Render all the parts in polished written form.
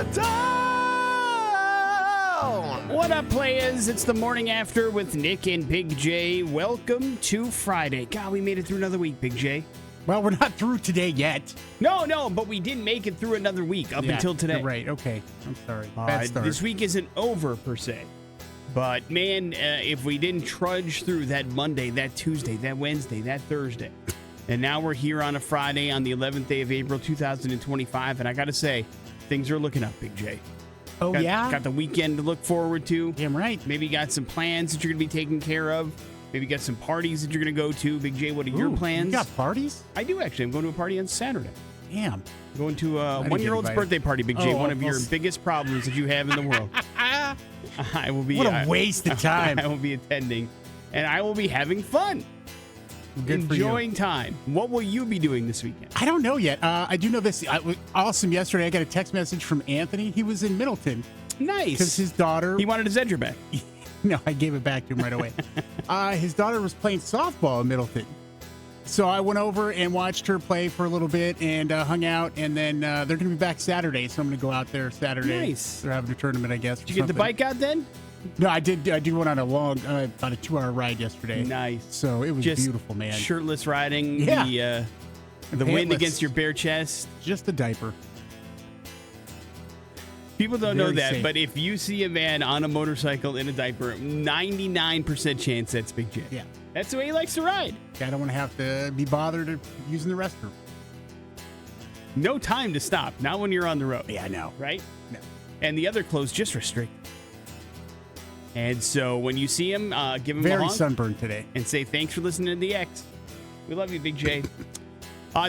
Smackdown! What up, players? It's the morning after with Nick and Big J. Welcome to Friday. God, we made it through another week, Big J. Well, we're not through today yet. No, but we didn't make it through another week up until today. You're right. Okay. I'm sorry. Bad start. This week isn't over, per se. But, man, if we didn't trudge through that Monday, that Tuesday, that Wednesday, that Thursday, and now we're here on a Friday on the 11th day of April, 2025, and I got to say, things are looking up, Big J. Oh, yeah? Got the weekend to look forward to. Damn right. Maybe got some plans that you're going to be taking care of. Maybe got some parties that you're going to go to. Big J, what are your plans? You got parties? I do, actually. I'm going to a party on Saturday. Damn. I'm going to a one-year-old's birthday party, Big J. One of your biggest problems that you have in the world. I will be. What a waste of time. I will be attending, and I will be having fun. Good Enjoying for you. Time. What will you be doing this weekend? I don't know yet. I do know this. Awesome. Yesterday, I got a text message from Anthony. He was in Middleton. Nice. Because his daughter... He wanted his Zedger back. No, I gave it back to him right away. His daughter was playing softball in Middleton. So I went over and watched her play for a little bit and hung out. And then they're going to be back Saturday. So I'm going to go out there Saturday. Nice. They're having a tournament, I guess. Did you get the bike out then? No, I did. I did one on a long, about a 2-hour ride yesterday. Nice. So it was just beautiful, man. Shirtless riding. Yeah. The wind against your bare chest. Just a diaper. People don't know that, safe. but if you see a man on a motorcycle in a diaper, 99% chance that's Big J. Yeah. That's the way he likes to ride. I don't want to have to be bothered using the restroom. No time to stop. Not when you're on the road. Yeah, I know. Right? No. And the other clothes just restrict. And so when you see him, give him a Very honk sunburned today. and say thanks for listening to the X. We love you, Big J.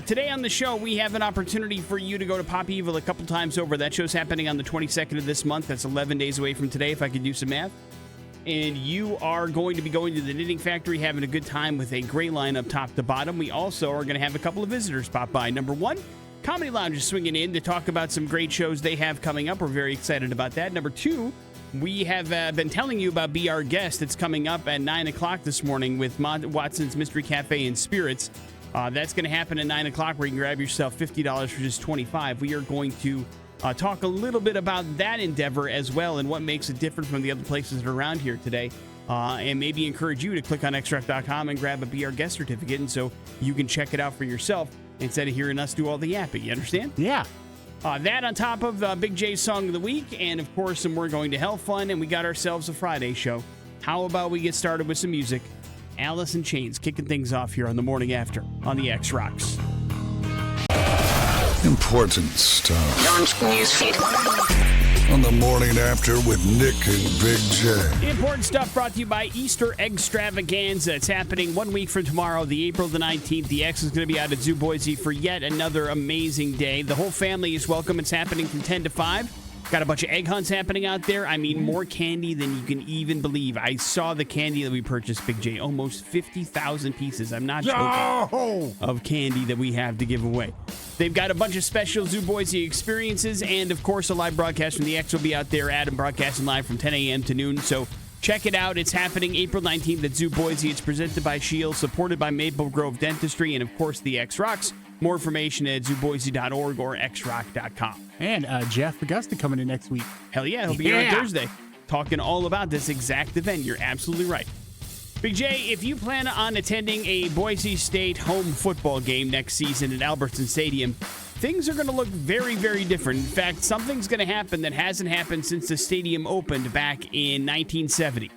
Today on the show, we have an opportunity for you to go to Pop Evil a couple times over. That show's happening on the 22nd of this month. That's 11 days away from today, if I can do some math. And you are going to be going to the Knitting Factory, having a good time with a great lineup top to bottom. We also are going to have a couple of visitors pop by. Number one, Comedy Lounge is swinging in to talk about some great shows they have coming up. We're very excited about that. Number two, we have been telling you about Be Our Guest. It's coming up at 9 o'clock this morning with Watson's Mystery Cafe and Spirits. That's going to happen at 9 o'clock where you can grab yourself $50 for just $25. We are going to talk a little bit about that endeavor as well and what makes it different from the other places that are around here today. And maybe encourage you to click on xrock.com and grab a Be Our Guest certificate and so you can check it out for yourself instead of hearing us do all the yapping. You understand? Yeah. That on top of Big J's Song of the Week and, of course, some We're Going to Hell fun, and we got ourselves a Friday show. How about we get started with some music? Alice in Chains kicking things off here on the morning after on the X Rocks. Important stuff. Launch newsfeed. On the morning after with Nick and Big J. Important stuff brought to you by Easter Extravaganza. It's happening 1 week from tomorrow, the April the 19th. The X is going to be out at Zoo Boise for yet another amazing day. The whole family is welcome. It's happening from 10 to 5. Got a bunch of egg hunts happening out there. I mean, more candy than you can even believe. I saw the candy that we purchased, Big J. Almost 50,000 pieces. I'm not joking. Of candy that we have to give away. They've got a bunch of special Zoo Boise experiences and, of course, a live broadcast from the X will be out there. Adam broadcasting live from 10 a.m. to noon. So check it out. It's happening April 19th at Zoo Boise. It's presented by Shield, supported by Maple Grove Dentistry, and, of course, the X Rocks. More information at zooboise.org or xrock.com. And Jeff Augusta coming in next week. Hell yeah, he'll be here on Thursday talking all about this exact event. You're absolutely right. Big J, if you plan on attending a Boise State home football game next season at Albertson Stadium, things are going to look very, very different. In fact, something's going to happen that hasn't happened since the stadium opened back in 1970.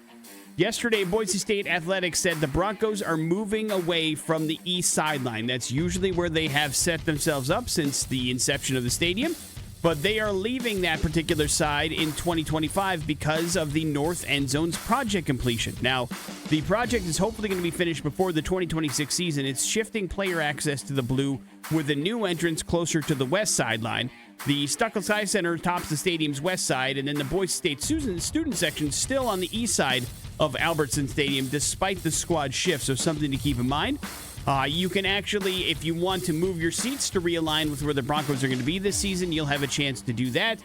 Yesterday, Boise State Athletics said the Broncos are moving away from the east sideline. That's usually where they have set themselves up since the inception of the stadium. But they are leaving that particular side in 2025 because of the North End Zone's project completion. Now, the project is hopefully going to be finished before the 2026 season. It's shifting player access to the blue with a new entrance closer to the west sideline. The Stuckle Sci Center tops the stadium's west side, and then the Boise State student section still on the east side of Albertson Stadium, despite the squad shift. So something to keep in mind. You can actually, if you want to move your seats to realign with where the Broncos are going to be this season, you'll have a chance to do that.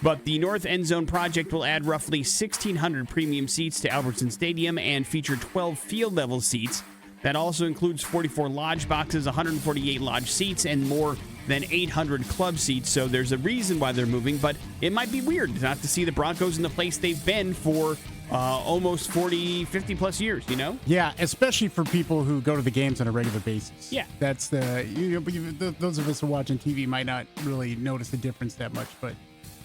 But the North End Zone project will add roughly 1,600 premium seats to Albertson Stadium and feature 12 field-level seats. That also includes 44 lodge boxes, 148 lodge seats, and more than 800 club seats. So there's a reason why they're moving, but it might be weird not to see the Broncos in the place they've been for almost 40, 50 plus years, you know? Yeah, especially for people who go to the games on a regular basis. Yeah. That's those of us who are watching TV might not really notice the difference that much, but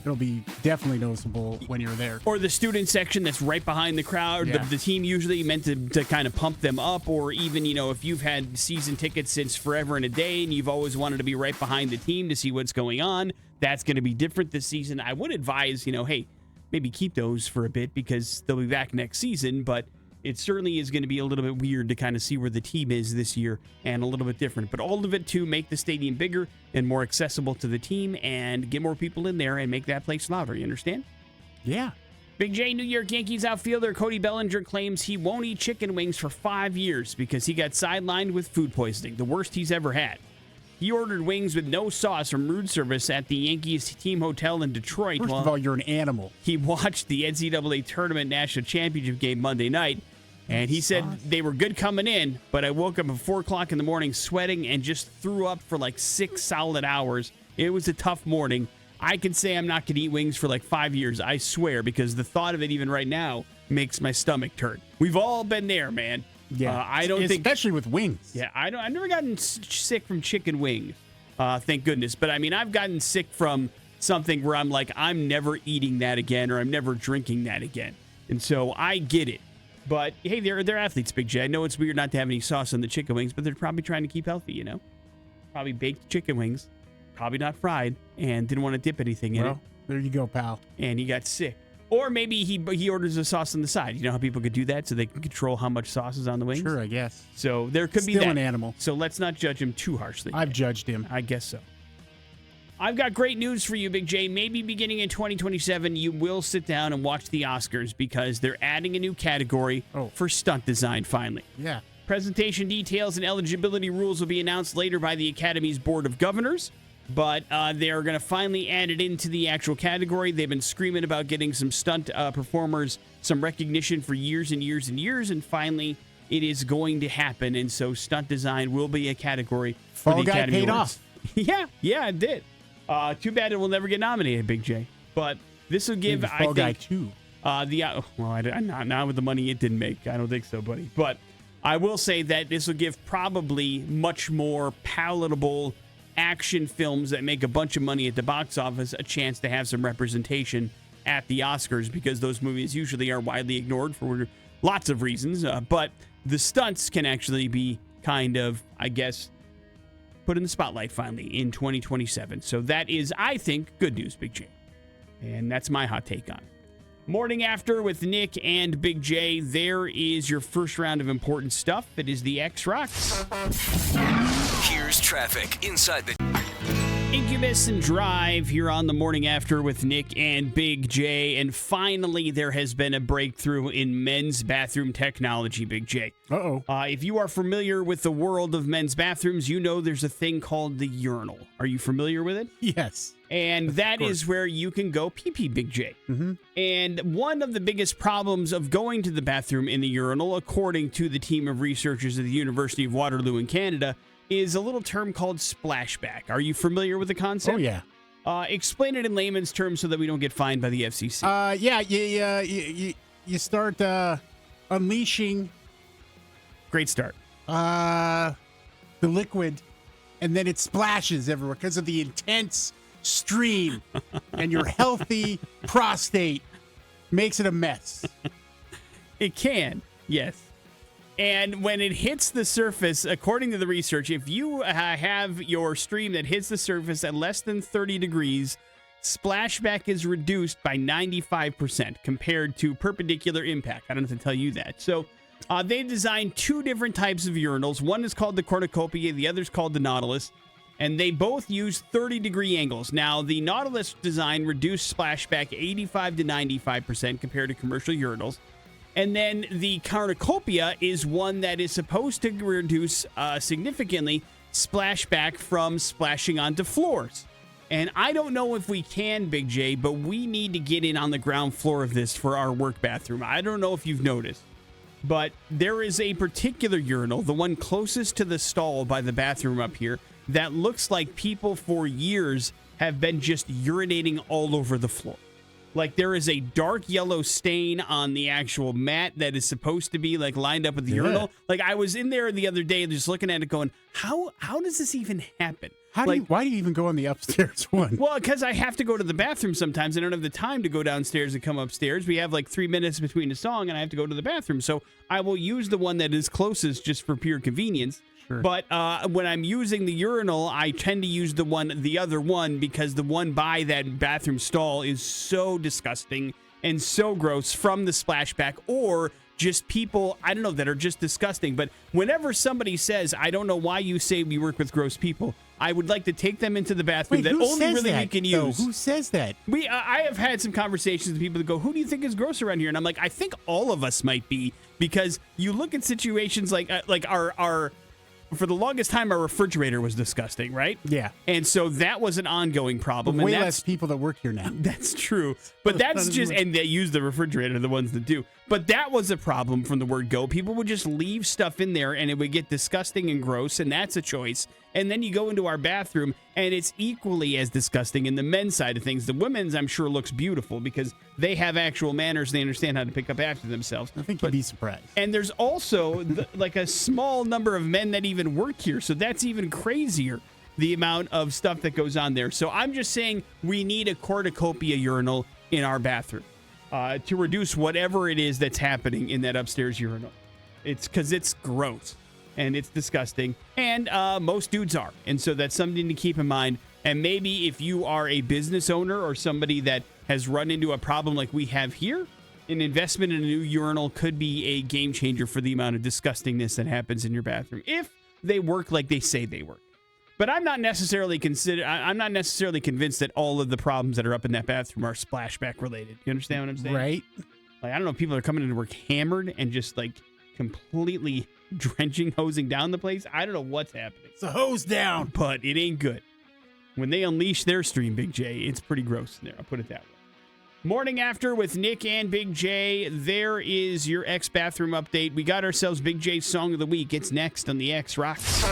it'll be definitely noticeable when you're there. Or the student section that's right behind the crowd. Yeah. The team usually meant to kind of pump them up, or even, if you've had season tickets since forever and a day and you've always wanted to be right behind the team to see what's going on, that's going to be different this season. I would advise, hey, maybe keep those for a bit because they'll be back next season, but it certainly is going to be a little bit weird to kind of see where the team is this year and a little bit different. But all of it to make the stadium bigger and more accessible to the team and get more people in there and make that place louder. You understand? Yeah. Big J, New York Yankees outfielder Cody Bellinger claims he won't eat chicken wings for 5 years because he got sidelined with food poisoning, the worst he's ever had. He ordered wings with no sauce from room service at the Yankees team hotel in Detroit. First of all, you're an animal. He watched the NCAA Tournament National Championship game Monday night, and he said they were good coming in, but I woke up at 4 o'clock in the morning sweating and just threw up for like 6 solid hours. It was a tough morning. I can say I'm not going to eat wings for like 5 years, I swear, because the thought of it even right now makes my stomach turn. We've all been there, man. Yeah, I don't think, especially with wings. Yeah, I've never gotten sick from chicken wings, thank goodness. But I mean, I've gotten sick from something where I'm like, I'm never eating that again, or I'm never drinking that again. And so I get it. But hey, they're athletes, Big J. I know it's weird not to have any sauce on the chicken wings, but they're probably trying to keep healthy, Probably baked chicken wings, probably not fried, and didn't want to dip anything in it. There you go, pal. And he got sick. Or maybe he orders a sauce on the side. You know how people could do that so they can control how much sauce is on the wings? Sure, I guess. So there could be Still that. an animal. So let's not judge him too harshly. I've judged him. I guess so. I've got great news for you, Big J. Maybe beginning in 2027, you will sit down and watch the Oscars because they're adding a new category for stunt design finally. Yeah. Presentation details and eligibility rules will be announced later by the Academy's Board of Governors. But they're going to finally add it into the actual category. They've been screaming about getting some stunt performers some recognition for years and years and years, and finally it is going to happen. And so stunt design will be a category for Fall the Guy Academy paid Awards. off. Yeah, it did. Too bad it will never get nominated, Big J. But this will give, Maybe I Fall Guy think, 2. not with the money it didn't make. I don't think so, buddy. But I will say that this will give probably much more palatable action films that make a bunch of money at the box office a chance to have some representation at the Oscars, because those movies usually are widely ignored for lots of reasons. But the stunts can actually be kind of, I guess, put in the spotlight finally in 2027. So that is, I think, good news, Big J. And that's my hot take on it. Morning After with Nick and Big J. There is your first round of important stuff. It is the X Rocks. Here's traffic inside the Incubus and Drive here on the Morning After with Nick and Big J. And finally, there has been a breakthrough in men's bathroom technology, Big J. If you are familiar with the world of men's bathrooms, you know there's a thing called the urinal. Are you familiar with it? Yes. And that is where you can go pee-pee, Big J. Mm-hmm. And one of the biggest problems of going to the bathroom in the urinal, according to the team of researchers at the University of Waterloo in Canada, is a little term called splashback. Are you familiar with the concept? Oh, yeah. Explain it in layman's terms so that we don't get fined by the FCC. You start unleashing Great start. the liquid, and then it splashes everywhere because of the intense stream, and your healthy prostate makes it a mess. It can, yes. And when it hits the surface, according to the research, if you have your stream that hits the surface at less than 30 degrees, splashback is reduced by 95% compared to perpendicular impact. I don't have to tell you that. So they designed two different types of urinals. One is called the cornucopia, the other is called the Nautilus. And they both use 30-degree angles. Now, the Nautilus design reduced splashback 85 to 95% compared to commercial urinals. And then the cornucopia is one that is supposed to reduce significantly splashback from splashing onto floors. And I don't know if we can, Big J, but we need to get in on the ground floor of this for our work bathroom. I don't know if you've noticed, but there is a particular urinal, the one closest to the stall by the bathroom up here, that looks like people for years have been just urinating all over the floor. Like there is a dark yellow stain on the actual mat that is supposed to be like lined up with the urinal. Like I was in there the other day just looking at it going, how does this even happen? Why do you even go on the upstairs one? Well, because I have to go to the bathroom sometimes. I don't have the time to go downstairs and come upstairs. We have like 3 minutes between a song and I have to go to the bathroom. So I will use the one that is closest just for pure convenience. Sure. But when I'm using the urinal, I tend to use the other one because the one by that bathroom stall is so disgusting and so gross from the splashback or just people, I don't know, that are just disgusting. But whenever somebody says, I don't know why you say we work with gross people, I would like to take them into the bathroom that only really we can use. Who says that? I have had some conversations with people that go, who do you think is gross around here? And I'm like, I think all of us might be, because you look at situations like our for the longest time, our refrigerator was disgusting, right? Yeah. And so that was an ongoing problem. Way less people that work here now. That's true. But that's just, and they use the refrigerator, the ones that do. But that was a problem from the word go. People would just leave stuff in there and it would get disgusting and gross, and that's a choice. And then you go into our bathroom and it's equally as disgusting in the men's side of things. The women's, I'm sure, looks beautiful because they have actual manners. They understand how to pick up after themselves. I think you'd be surprised. And there's also like a small number of men that even work here. So that's even crazier, the amount of stuff that goes on there. So I'm just saying we need a cornucopia urinal in our bathroom to reduce whatever it is that's happening in that upstairs urinal. It's because it's gross and it's disgusting. And most dudes are. And so that's something to keep in mind. And maybe if you are a business owner or somebody that has run into a problem like we have here, an investment in a new urinal could be a game changer for the amount of disgustingness that happens in your bathroom if they work like they say they work. But I'm not necessarily convinced that all of the problems that are up in that bathroom are splashback related. You understand what I'm saying? Right. Like, I don't know if people are coming into work hammered and just like completely hosing down the place. I don't know what's happening. It's a hose down. But it ain't good. When they unleash their stream, Big J, it's pretty gross in there. I'll put it that way. Morning After with Nick and Big J. There is your X bathroom update. We got ourselves Big J's Song of the Week. It's next on the X Rocks.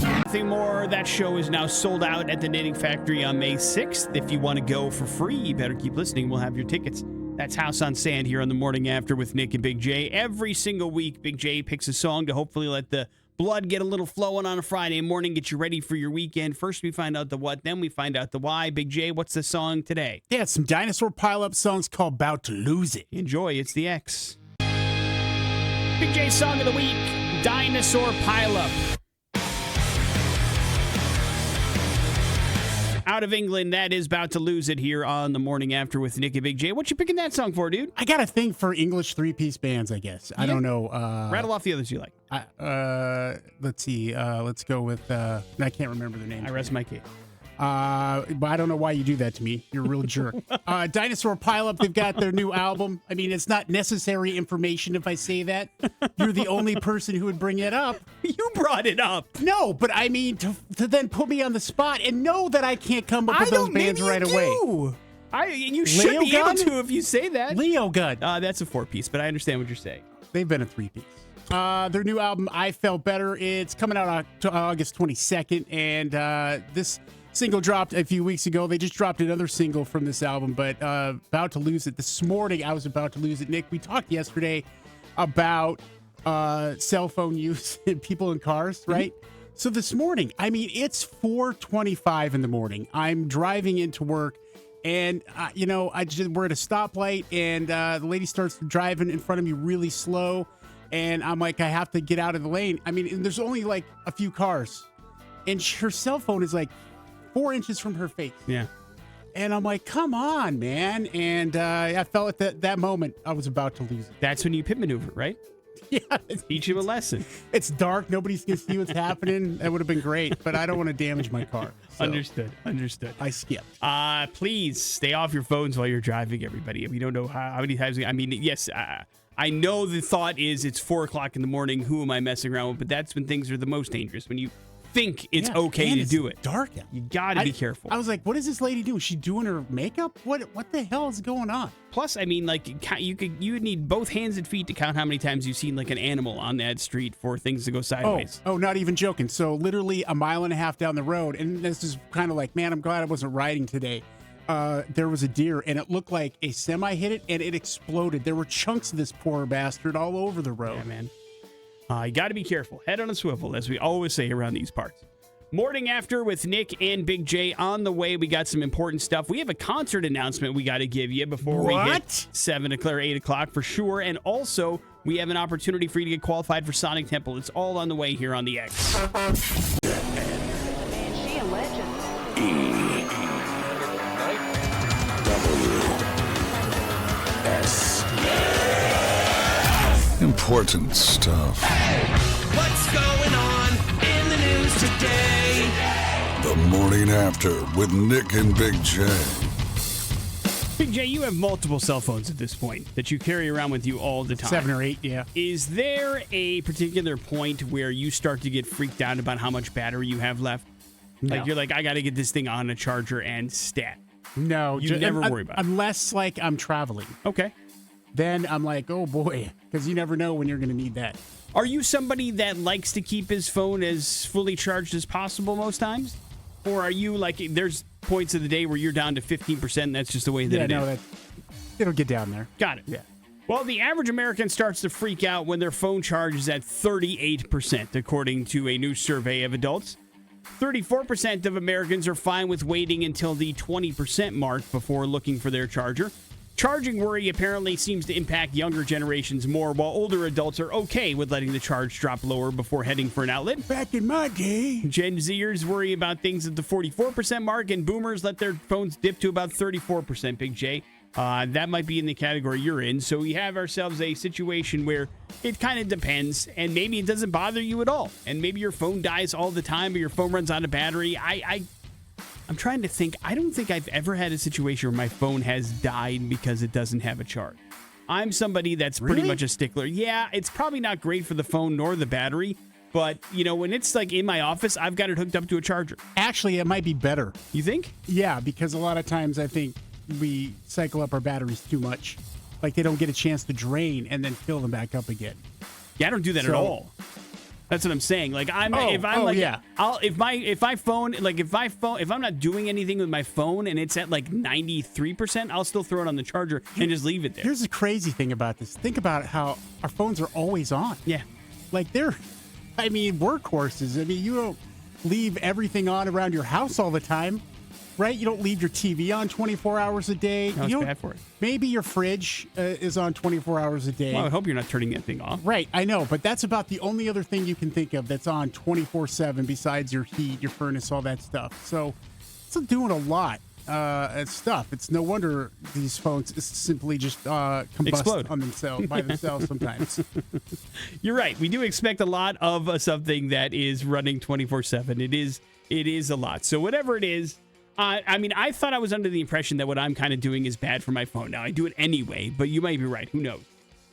Nothing more. That show is now sold out at the Knitting Factory on May 6th. If you want to go for free, you better keep listening. We'll have your tickets. That's House on Sand here on the Morning After with Nick and Big J. Every single week, Big J picks a song to hopefully let the blood get a little flowing on a Friday morning, get you ready for your weekend. First, we find out the what, then we find out the why. Big J, what's the song today? Yeah, it's some Dinosaur pile-up songs called About to Lose It. Enjoy, it's the X. Big J Song of the Week, Dinosaur Pile-Up. Out of England, that is About to Lose It here on the Morning After with Nick and Big J. What you picking that song for, dude? I got a thing for English three-piece bands, I guess. I don't know. Rattle off the others you like. Let's see. Let's go with, I can't remember their name. I rest my case. But I don't know why you do that to me. You're a real jerk. Dinosaur Pile-Up, they've got their new album. I mean, it's not necessary information if I say that. You're the only person who would bring it up. You brought it up. No, but I mean, to then put me on the spot and know that I can't come up with those bands right away. You should be able to if you say that. Leo Gun. That's a four-piece, but I understand what you're saying. They've been a three-piece. Their new album, I Felt Better, it's coming out August 22nd, and this single dropped a few weeks ago. They just dropped another single from this album, but About to Lose It. This morning, I was about to lose it. Nick, we talked yesterday about cell phone use and people in cars, right? Mm-hmm. So this morning, I mean, it's 4:25 in the morning. I'm driving into work, and, we're at a stoplight, and the lady starts driving in front of me really slow, and I'm like, I have to get out of the lane. I mean, and there's only like a few cars, and her cell phone is like 4 inches from her face. Yeah. And I'm like, come on, man. And I felt at that moment I was about to lose it. That's when you pit maneuver, right? Yeah. Teach him a lesson. It's dark. Nobody's going to see what's happening. That would have been great, but I don't want to damage my car. So Understood. I skipped. Please stay off your phones while you're driving, everybody. We don't know how many times. I mean, yes, I know the thought is it's 4 o'clock in the morning. Who am I messing around with? But that's when things are the most dangerous. When you think it's Yeah, okay and to it's do it. dark out. You got to be careful. I was like, what is this lady doing? Is she doing her makeup? What the hell is going on? Plus, I mean, like you would need both hands and feet to count how many times you've seen like an animal on that street for things to go sideways. Oh, not even joking. So literally a mile and a half down the road, and this is kind of like, man, I'm glad I wasn't riding today. There was a deer, and it looked like a semi hit it, and it exploded. There were chunks of this poor bastard all over the road. Yeah, man. You got to be careful. Head on a swivel, as we always say around these parts. Morning After with Nick and Big J on the way. We got some important stuff. We have a concert announcement we got to give you before we hit 7 o'clock or 8 o'clock for sure. And also, we have an opportunity for you to get qualified for Sonic Temple. It's all on the way here on the X. Man, she a legend. Important stuff. What's going on in the news today? The Morning After with Nick and Big J. Big J, you have multiple cell phones at this point that you carry around with you all the time. 7 or 8, yeah. Is there a particular point where you start to get freaked out about how much battery you have left? No. Like, you're like, I got to get this thing on a charger and stat. No, You never worry about it. unless like I'm traveling. Okay. Then I'm like, oh boy, because you never know when you're going to need that. Are you somebody that likes to keep his phone as fully charged as possible most times? Or are you like, there's points of the day where you're down to 15% and that's just the way that it is? It'll get down there. Got it. Yeah. Well, the average American starts to freak out when their phone charge is at 38%, according to a new survey of adults. 34% of Americans are fine with waiting until the 20% mark before looking for their charger. Charging worry apparently seems to impact younger generations more, while older adults are okay with letting the charge drop lower before heading for an outlet. Back in my day. Gen Zers worry about things at the 44% mark, and boomers let their phones dip to about 34%, Big J. That might be in the category you're in. So we have ourselves a situation where it kind of depends, and maybe it doesn't bother you at all. And maybe your phone dies all the time, or your phone runs out of battery. I'm trying to think. I don't think I've ever had a situation where my phone has died because it doesn't have a charge. I'm somebody that's pretty much a stickler. Yeah, it's probably not great for the phone nor the battery, but, you know, when it's like in my office, I've got it hooked up to a charger. Actually, it might be better. You think? Yeah, because a lot of times I think we cycle up our batteries too much. Like they don't get a chance to drain and then fill them back up again. Yeah, I don't do that at all. That's what I'm saying. Like if I'm not doing anything with my phone and it's at like 93%, I'll still throw it on the charger and just leave it there. Here's the crazy thing about this. Think about how our phones are always on. Yeah. Like they're, workhorses. You don't leave everything on around your house all the time, right? You don't leave your TV on 24 hours a day. No, it's bad for it. Maybe your fridge is on 24 hours a day. Well, I hope you're not turning that thing off. Right, I know, but that's about the only other thing you can think of that's on 24/7 besides your heat, your furnace, all that stuff. So it's doing a lot of stuff. It's no wonder these phones simply just combust Explode on themselves by themselves sometimes. You're right. We do expect a lot of something that is running 24/7. It is a lot. So whatever it is. I thought I was under the impression that what I'm kind of doing is bad for my phone. Now, I do it anyway, but you might be right. Who knows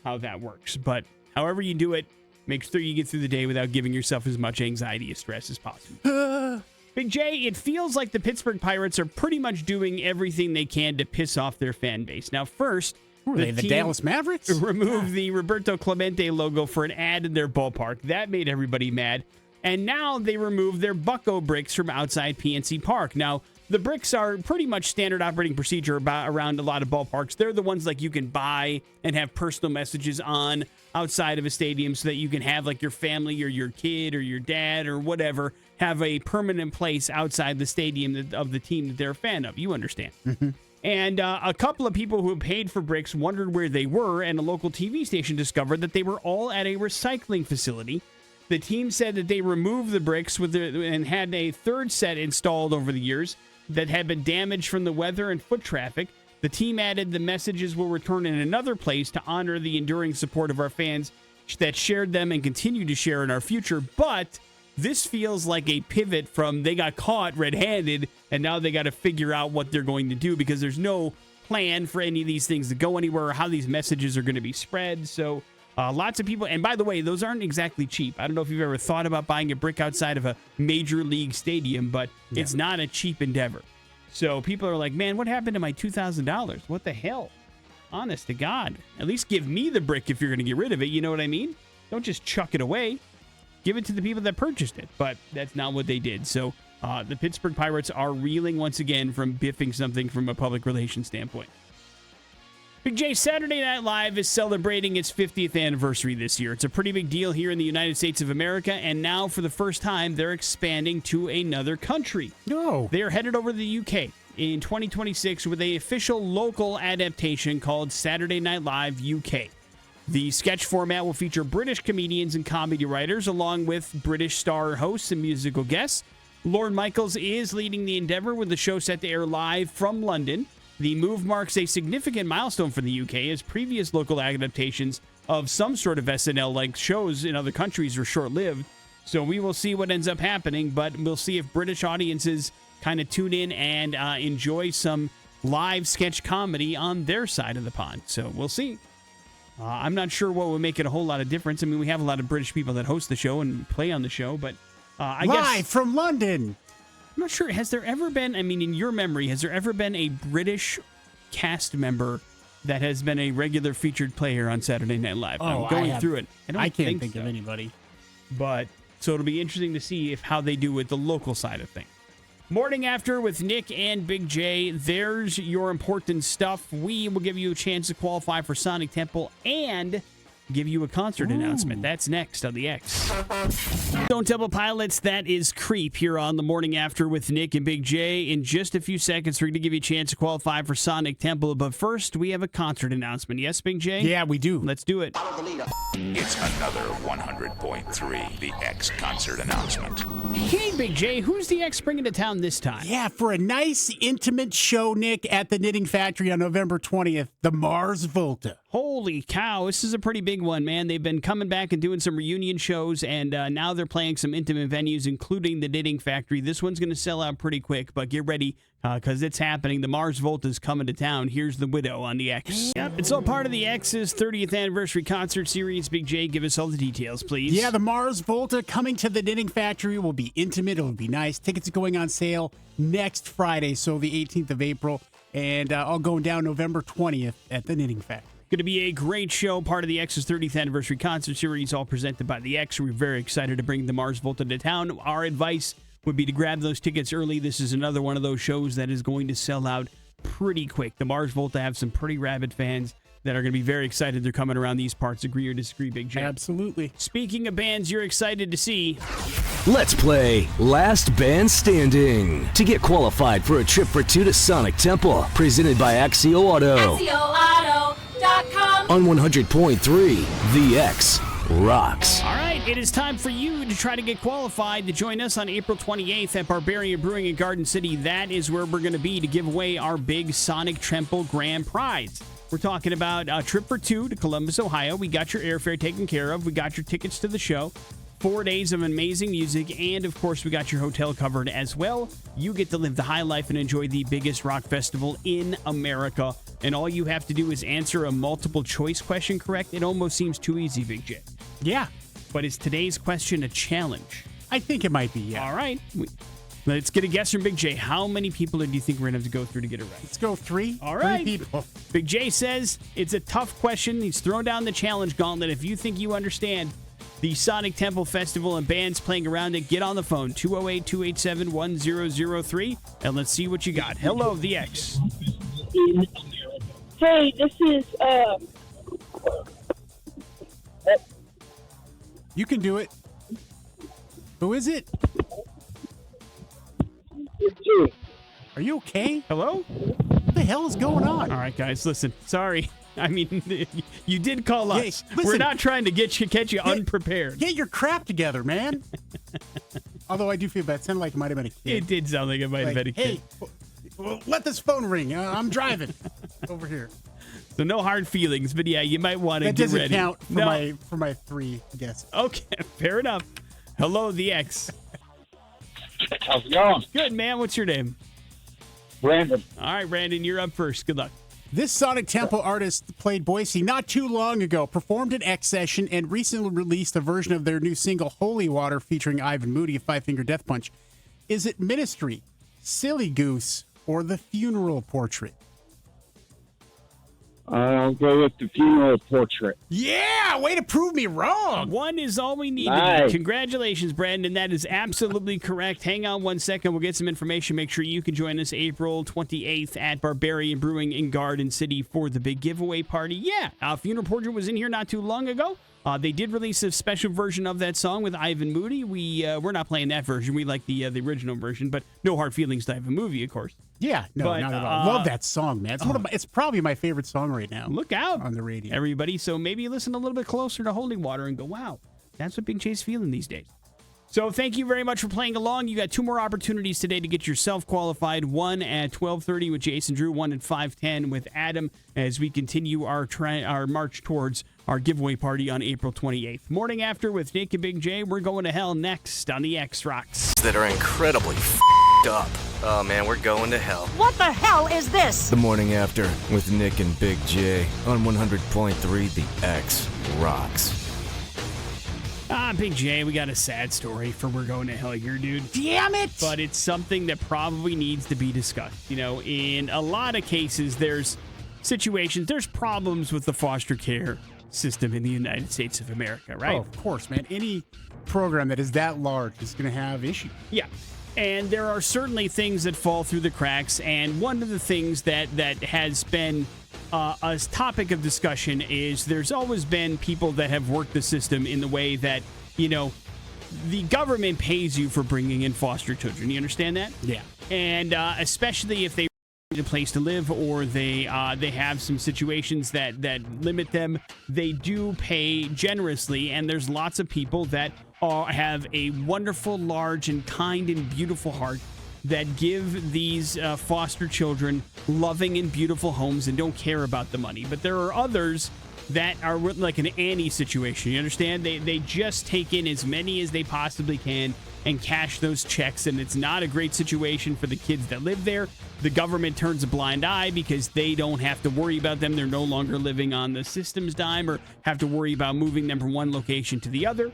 how that works? But however you do it, make sure you get through the day without giving yourself as much anxiety or stress as possible. Big J, it feels like the Pittsburgh Pirates are pretty much doing everything they can to piss off their fan base. Now, first, the Dallas Mavericks removed the Roberto Clemente logo for an ad in their ballpark. That made everybody mad. And now they removed their Bucco bricks from outside PNC Park. Now, the bricks are pretty much standard operating procedure around a lot of ballparks. They're the ones like you can buy and have personal messages on outside of a stadium so that you can have like your family or your kid or your dad or whatever have a permanent place outside the stadium of the team that they're a fan of. You understand. Mm-hmm. And a couple of people who paid for bricks wondered where they were, and a local TV station discovered that they were all at a recycling facility. The team said that they removed the bricks and had a third set installed over the years that had been damaged from the weather and foot traffic. The team added the messages will return in another place to honor the enduring support of our fans that shared them and continue to share in our future. But this feels like a pivot from they got caught red-handed and now they got to figure out what they're going to do because there's no plan for any of these things to go anywhere or how these messages are going to be spread. So Lots of people, and by the way, those aren't exactly cheap. I don't know if you've ever thought about buying a brick outside of a major league stadium, but it's not a cheap endeavor. So people are like, man, what happened to my $2,000? What the hell? Honest to God. At least give me the brick if you're going to get rid of it. You know what I mean? Don't just chuck it away. Give it to the people that purchased it. But that's not what they did. So the Pittsburgh Pirates are reeling once again from biffing something from a public relations standpoint. Big J, Saturday Night Live is celebrating its 50th anniversary this year. It's a pretty big deal here in the United States of America, and now for the first time, they're expanding to another country. No. They are headed over to the UK in 2026 with an official local adaptation called Saturday Night Live UK. The sketch format will feature British comedians and comedy writers, along with British star hosts and musical guests. Lorne Michaels is leading the endeavor with the show set to air live from London. The move marks a significant milestone for the UK, as previous local adaptations of some sort of SNL-like shows in other countries were short-lived. So we will see what ends up happening, but we'll see if British audiences kind of tune in and enjoy some live sketch comedy on their side of the pond. So we'll see. I'm not sure what would make it a whole lot of difference. I mean, we have a lot of British people that host the show and play on the show, but I guess... Live from London! I'm not sure. Has there ever been, I mean, in your memory, has there ever been a British cast member that has been a regular featured player on Saturday Night Live? I'm going through it. I can't think so. of anybody. But, so it'll be interesting to see how they do with the local side of things. Morning After with Nick and Big J. There's your important stuff. We will give you a chance to qualify for Sonic Temple and give you a concert announcement. That's next on the X. Stone Temple Pilots, that is Creep here on the Morning After with Nick and Big J. In just a few seconds, we're going to give you a chance to qualify for Sonic Temple. But first, we have a concert announcement. Yes, Big J? Yeah, we do. Let's do it. It's another 100.3 The X concert announcement. Hey, Big J, who's the X bringing to town this time? Yeah, for a nice, intimate show, Nick, at the Knitting Factory on November 20th, the Mars Volta. Holy cow, this is a pretty big one, man. They've been coming back and doing some reunion shows, and now they're playing some intimate venues, including the Knitting Factory. This one's going to sell out pretty quick, but get ready, because it's happening. The Mars Volta is coming to town. Here's the Widow on the X. Yep, it's all part of the X's 30th anniversary concert series. Big J, give us all the details, please. Yeah, the Mars Volta coming to the Knitting Factory will be intimate. It'll be nice. Tickets are going on sale next Friday, so the 18th of April, and all going down November 20th at the Knitting Factory. Going to be a great show, part of the X's 30th anniversary concert series, all presented by the X. We're very excited to bring the Mars Volta to town. Our advice would be to grab those tickets early. This is another one of those shows that is going to sell out pretty quick. The Mars Volta have some pretty rabid fans that are going to be very excited they're coming around these parts. Agree or disagree, Big J? Absolutely. Speaking of bands you're excited to see, Let's play Last Band Standing to get qualified for a trip for two to Sonic Temple, presented by Axio Auto. AxioAuto.com. On 100.3, The X rocks. all right, it is time for you to try to get qualified to join us on April 28th at Barbarian Brewing in Garden City. That is where we're going to be to give away our big Sonic Temple Grand Prize. We're talking about a trip for two to Columbus, Ohio. We got your airfare taken care of. We got your tickets to the show. 4 days of amazing music, and of course, we got your hotel covered as well. You get to live the high life and enjoy the biggest rock festival in America. And all you have to do is answer a multiple choice question correct. It almost seems too easy, Big J. Yeah, But is today's question a challenge? I think it might be, yeah. All right. Let's get a guess from Big J. How many people do you think we're going to have to go through to get it right? Let's go three. All right. 3 people. Big J says it's a tough question. He's thrown down the challenge gauntlet. If you think you understand the Sonic Temple Festival and bands playing around it, get on the phone, 208-287-1003, and let's see what you got. Hello, the X. Hey, this is, You can do it. Who is it? Are you okay? Hello? What the hell is going on? All right, guys, listen. Sorry. I mean, you did call us. Hey, listen. We're not trying to catch you unprepared. Get your crap together, man. Although I do feel bad. It sounded like it might have been a kid. It did sound like it might have been a kid. Hey, well, let this phone ring. I'm driving over here. So no hard feelings, but yeah, you might want to That get doesn't ready. count for my 3 guesses. Okay, fair enough. Hello, the X. how's it going? Good, man. What's your name? Brandon. All right, Brandon, you're up first. Good luck. This Sonic Temple artist played Boise not too long ago, performed an X session, and recently released a version of their new single, Holy Water, featuring Ivan Moody of Five Finger Death Punch. Is it Ministry, Silly Goose, or The Funeral Portrait? I'll go with The Funeral Portrait. Yeah, way to prove me wrong. One is all we need. Nice. Congratulations, Brandon. That is absolutely correct. Hang on 1 second. We'll get some information. Make sure you can join us April 28th at Barbarian Brewing in Garden City for the big giveaway party. Yeah, Funeral Portrait was in here not too long ago. They did release a special version of that song with Ivan Moody. We're not playing that version. We like the original version, but no hard feelings to Ivan Moody, of course. Yeah, no, But, not at all. Love that song, man. It's probably my favorite song right now. Look out on the radio, everybody. So maybe listen a little bit closer to Holy Water and go, wow, that's what Big J's feeling these days. So thank you very much for playing along. You got 2 more opportunities today to get yourself qualified. One at 12:30 with Jason Drew, one at 5:10 with Adam, as we continue our march towards our giveaway party on April 28th. Morning After with Nick and Big J. We're going to hell next on the X Rocks. That are incredibly f***ed up. Oh, man, we're going to hell. What the hell is this? The Morning After with Nick and Big J on 100.3 The X Rocks. Big J, we got a sad story for We're Going to Hell here, dude. Damn it! But it's something that probably needs to be discussed. You know, in a lot of cases, there's problems with the foster care system in the United States of America, right? Oh, of course, man. Any program that is that large is going to have issues. Yeah. And there are certainly things that fall through the cracks. And one of the things that has been a topic of discussion is there's always been people that have worked the system in the way that, you know, the government pays you for bringing in foster children. You understand that? Yeah. And especially if they need a place to live or they have some situations that limit them, they do pay generously. And there's lots of people that have a wonderful, large, and kind and beautiful heart that give these foster children loving and beautiful homes and don't care about the money. But there are others that are like an Annie situation. You understand? They just take in as many as they possibly can and cash those checks, and it's not a great situation for the kids that live there. The government turns a blind eye because they don't have to worry about them. They're no longer living on the system's dime or have to worry about moving them from one location to the other.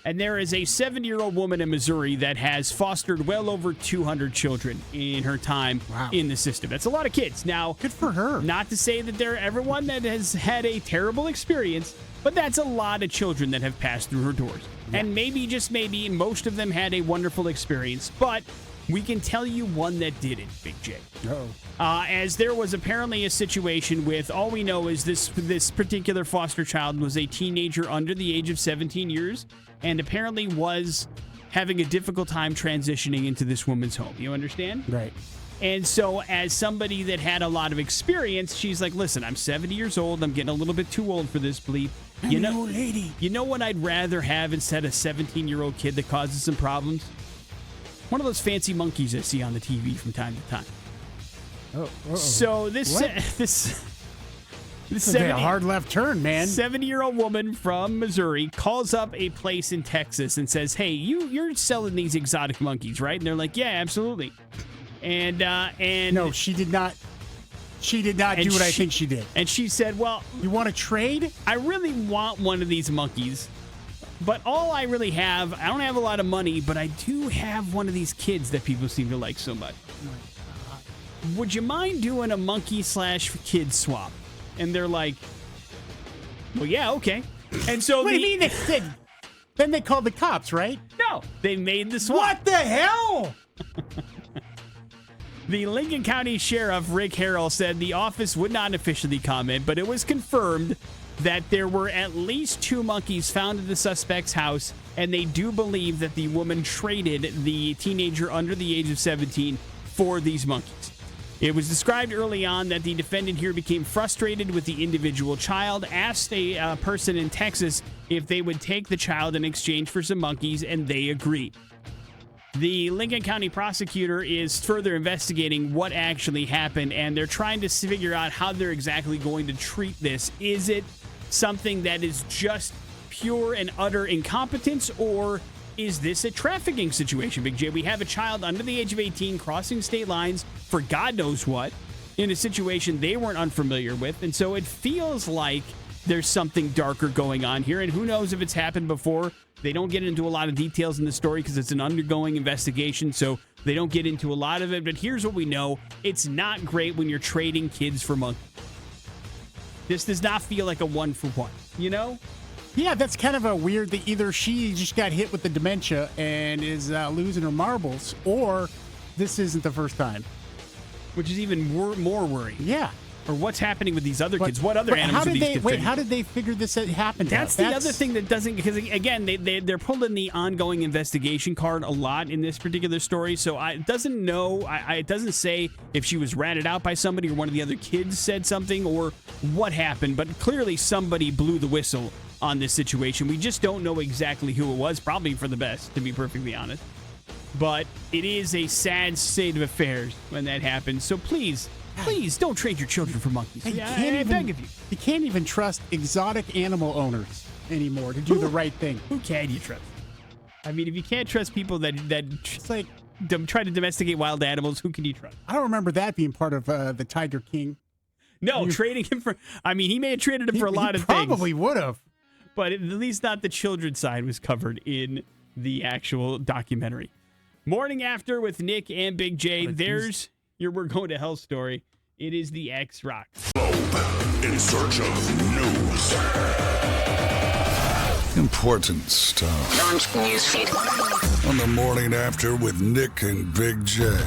And there is a 70-year-old woman in Missouri that has fostered well over 200 children in her time in the system. That's a lot of kids. Now, good for her. Not to say that they're everyone that has had a terrible experience, but that's a lot of children that have passed through her doors. Yeah. And maybe, just maybe, most of them had a wonderful experience. But we can tell you one that didn't, Big J. Oh. As there was apparently a situation with, all we know is this particular foster child was a teenager under the age of 17 years and apparently was having a difficult time transitioning into this woman's home. You understand? Right. And so as somebody that had a lot of experience, she's like, listen, I'm 70 years old. I'm getting a little bit too old for this bleep. I'm an old lady. You know what I'd rather have instead of a 17-year-old kid that causes some problems? One of those fancy monkeys I see on the TV from time to time. Oh. So this is a hard left turn, man. 70-year-old woman from Missouri calls up a place in Texas and says, hey, you're selling these exotic monkeys, right? And they're like, yeah, absolutely. And no, she did not. She did not do what I think she did. And she said, well, you want to trade? I really want one of these monkeys. But all I really have, I don't have a lot of money, but I do have one of these kids that people seem to like so much. Would you mind doing a monkey/kid swap? And they're like, well, yeah, okay. And so what do you mean they did? Then they called the cops, right? No, they made the swap. What the hell? The Lincoln County Sheriff, Rick Harrell, said the office would not officially comment, but it was confirmed that there were at least 2 monkeys found in the suspect's house, and they do believe that the woman traded the teenager under the age of 17 for these monkeys. It was described early on that the defendant here became frustrated with the individual child, asked a person in Texas if they would take the child in exchange for some monkeys, and they agreed. The Lincoln County prosecutor is further investigating what actually happened, and they're trying to figure out how they're exactly going to treat this. Is it something that is just pure and utter incompetence, or is this a trafficking situation, Big J? We have a child under the age of 18 crossing state lines for God knows what, in a situation they weren't unfamiliar with. And so it feels like there's something darker going on here. And who knows if it's happened before. They don't get into a lot of details in the story because it's an undergoing investigation. So they don't get into a lot of it. But here's what we know. It's not great when you're trading kids for monkeys. This does not feel like a 1-for-1, you know? Yeah, that's kind of a weird that either she just got hit with the dementia and is losing her marbles, or this isn't the first time. Which is even more worrying. Yeah. Or what's happening with these other kids? What other animals are these kids? Wait, how did they figure this happened? That's the other thing that doesn't, because again, they're pulling the ongoing investigation card a lot in this particular story. So it doesn't say if she was ratted out by somebody or one of the other kids said something or what happened. But clearly somebody blew the whistle on this situation. We just don't know exactly who it was. Probably for the best, to be perfectly honest. But it is a sad state of affairs when that happens. So please don't trade your children for monkeys. I beg of you. You can't even trust exotic animal owners anymore to do the right thing. Who can you trust? I mean, if you can't trust people that it's like try to domesticate wild animals, who can you trust? I don't remember that being part of the Tiger King. No, trading him for... I mean, he may have traded him for a lot of things. Probably would have. But at least not the children's side was covered in the actual documentary. Morning After with Nick and Big J. There's your We're Going to Hell story. It is the X Rock. In search of news. Important stuff. On the Morning After with Nick and Big J.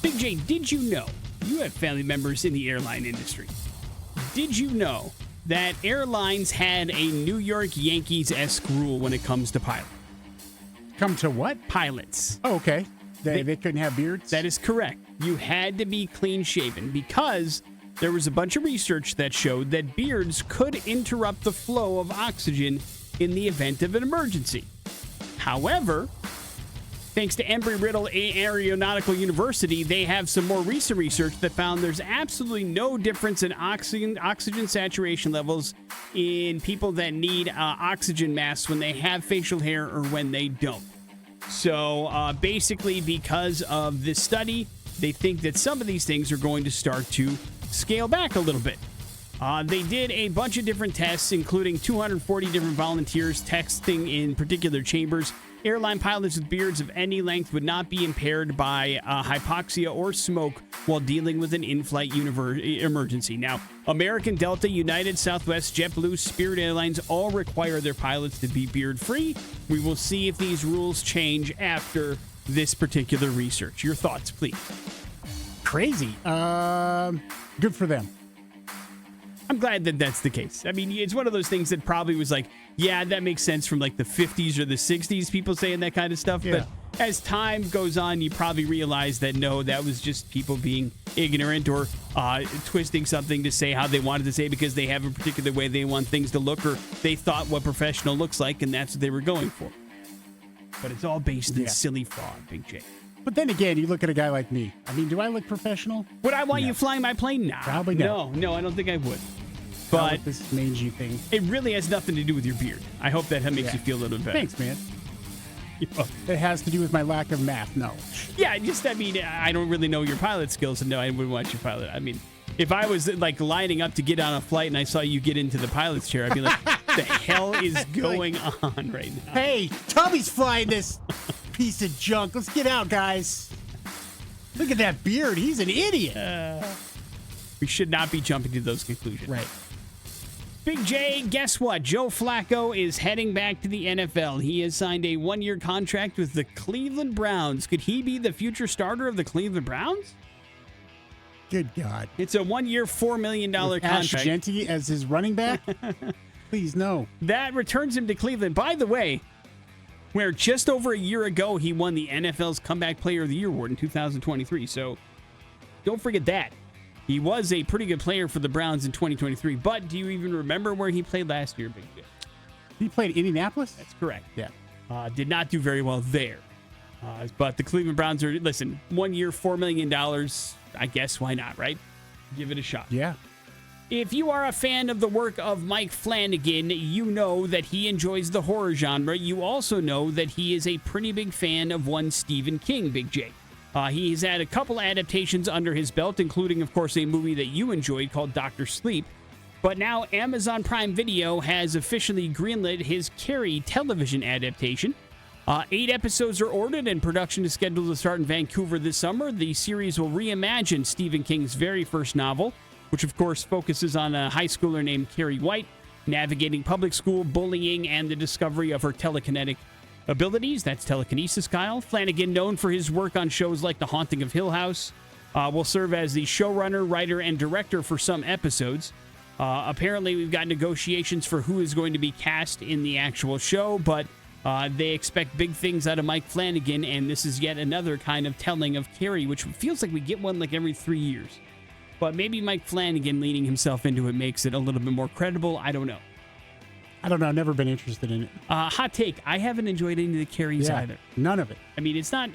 Big J, did you know you have family members in the airline industry? Did you know that airlines had a New York Yankees-esque rule when it comes to pilots? Come to what? Pilots. Oh, okay. They couldn't have beards? That is correct. You had to be clean-shaven because there was a bunch of research that showed that beards could interrupt the flow of oxygen in the event of an emergency. However, thanks to Embry-Riddle Aeronautical University, they have some more recent research that found there's absolutely no difference in oxygen saturation levels in people that need oxygen masks when they have facial hair or when they don't. So basically, because of this study, they think that some of these things are going to start to scale back a little bit. They did a bunch of different tests, including 240 different volunteers testing in particular chambers. Airline pilots with beards of any length would not be impaired by hypoxia or smoke while dealing with an in-flight emergency. Now, American, Delta, United, Southwest, JetBlue, Spirit Airlines all require their pilots to be beard-free. We will see if these rules change after this particular research. Your thoughts, please. Crazy. Good for them. I'm glad that that's the case. I mean, it's one of those things that probably was like, yeah, that makes sense from like the 50s or the 60s, people saying that kind of stuff. Yeah. But as time goes on, you probably realize that, no, that was just people being ignorant or twisting something to say how they wanted to say because they have a particular way they want things to look or they thought what professional looks like, and that's what they were going for. But it's all based in silly fraud, Big J. But then again, you look at a guy like me. I mean, do I look professional? Would I want you flying my plane? No. Probably not. No, I don't think I would. But with this mangy thing. It really has nothing to do with your beard. I hope that makes you feel a little better. Thanks, man. It has to do with my lack of math knowledge. Yeah, I don't really know your pilot skills, and no, I wouldn't want you to pilot. I mean, if I was like lining up to get on a flight and I saw you get into the pilot's chair, I'd be like, what the hell is going on right now? Hey, Tommy's flying this piece of junk. Let's get out, guys. Look at that beard. He's an idiot. We should not be jumping to those conclusions. Right. Big J, guess what? Joe Flacco is heading back to the NFL. He has signed a one-year contract with the Cleveland Browns. Could he be the future starter of the Cleveland Browns? Good God. It's a one-year, $4 million contract. Ash Genty as his running back? Please, no. That returns him to Cleveland. By the way, where just over a year ago, he won the NFL's Comeback Player of the Year award in 2023. So don't forget that. He was a pretty good player for the Browns in 2023. But do you even remember where he played last year, Big J? He played Indianapolis? That's correct. Yeah. Did not do very well there. But the Cleveland Browns are, listen, 1 year, $4 million. I guess why not, right? Give it a shot. Yeah. If you are a fan of the work of Mike Flanagan, you know that he enjoys the horror genre. You also know that he is a pretty big fan of one Stephen King, Big J. He's had a couple adaptations under his belt, including, of course, a movie that you enjoyed called Dr. Sleep. But now Amazon Prime Video has officially greenlit his Carrie television adaptation. 8 episodes are ordered, and production is scheduled to start in Vancouver this summer. The series will reimagine Stephen King's very first novel, which, of course, focuses on a high schooler named Carrie White, navigating public school bullying and the discovery of her telekinetic abilities. That's telekinesis, Kyle. Flanagan, known for his work on shows like The Haunting of Hill House, will serve as the showrunner, writer, and director for some episodes. Apparently, we've got negotiations for who is going to be cast in the actual show, but they expect big things out of Mike Flanagan, and this is yet another kind of telling of Carrie, which feels like we get one like every 3 years. But maybe Mike Flanagan leaning himself into it makes it a little bit more credible. I don't know. I've never been interested in it. Hot take. I haven't enjoyed any of the Carries either. None of it. I mean, it's not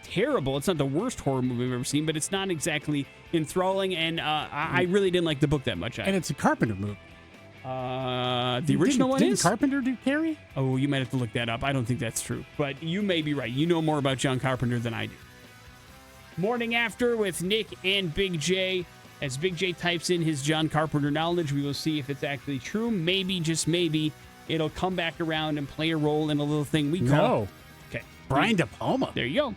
terrible. It's not the worst horror movie I've ever seen, but it's not exactly enthralling, and I really didn't like the book that much. And it's a Carpenter movie. The original one didn't is? Carpenter do Carrie? Oh, you might have to look that up. I don't think that's true, but you may be right. You know more about John Carpenter than I do. Morning After with Nick and Big J. As Big J types in his John Carpenter knowledge, we will see if it's actually true. Maybe, just maybe, it'll come back around and play a role in a little thing we call... No. Okay. Brian De Palma. There you go.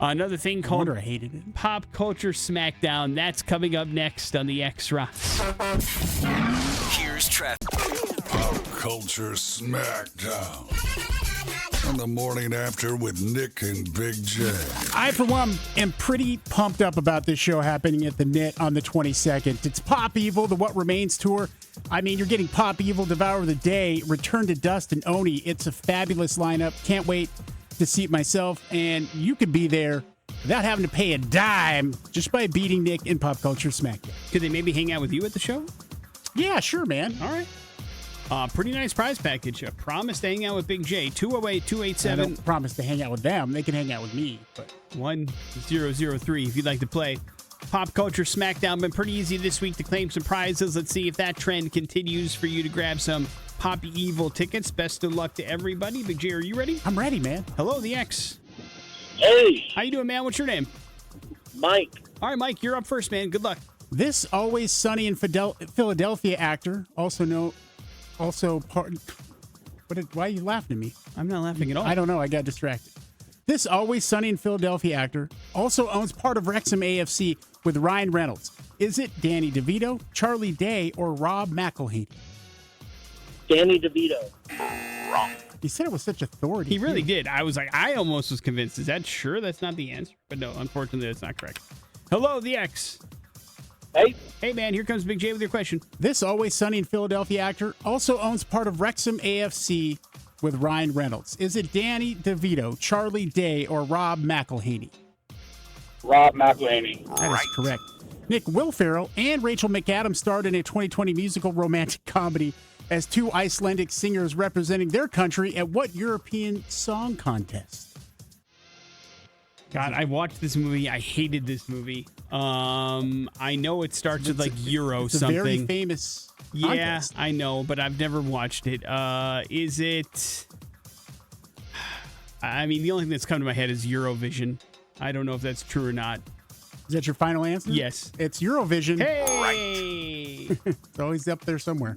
Another thing called I hated it. Pop Culture Smackdown. That's coming up next on the Extra. Here's traffic. Pop Culture Smackdown. On the morning after with Nick and Big J. I, for one, am pretty pumped up about this show happening at the Knit on the 22nd. It's Pop Evil, the What Remains tour. I mean, you're getting Pop Evil, Devour the Day, Return to Dust, and Oni. It's a fabulous lineup. Can't wait to see it myself. And you could be there without having to pay a dime just by beating Nick in Pop Culture Smackdown. Could they maybe hang out with you at the show? Yeah, sure, man. All right. Pretty nice prize package. Promise to hang out with Big J. 208-287. I don't promise to hang out with them. They can hang out with me. But 1003 if you'd like to play. Pop Culture Smackdown. Been pretty easy this week to claim some prizes. Let's see if that trend continues for you to grab some Pop Evil tickets. Best of luck to everybody. Big J, are you ready? I'm ready, man. Hello, the X. Hey, How you doing, man? What's your name? Mike. All right, Mike, you're up first, man. Good luck. This Always Sunny in Philadelphia actor, why are you laughing at me? I'm not laughing at all. I don't know. I got distracted. This Always Sunny in Philadelphia actor also owns part of Wrexham AFC with Ryan Reynolds. Is it Danny DeVito, Charlie Day, or Rob McElhenney? Danny DeVito. Wrong. He said it with such authority. He really did. I was like, I almost was convinced. Is that sure? That's not the answer. But no, unfortunately, that's not correct. Hello, the X. Hey. Hey, man, here comes Big J with your question. This Always Sunny in Philadelphia actor also owns part of Wrexham AFC with Ryan Reynolds. Is it Danny DeVito, Charlie Day, or Rob McElhenney? Rob McElhenney. That is correct. Nick, Will Ferrell and Rachel McAdams starred in a 2020 musical romantic comedy as two Icelandic singers representing their country at what European Song Contest? God, I watched this movie. I hated this movie. I know it starts with like Euro it's something. A very famous contest. Yeah, I know, but I've never watched it. Is it? I mean, the only thing that's come to my head is Eurovision. I don't know if that's true or not. Is that your final answer? Yes. It's Eurovision. Hey! It's always up there somewhere.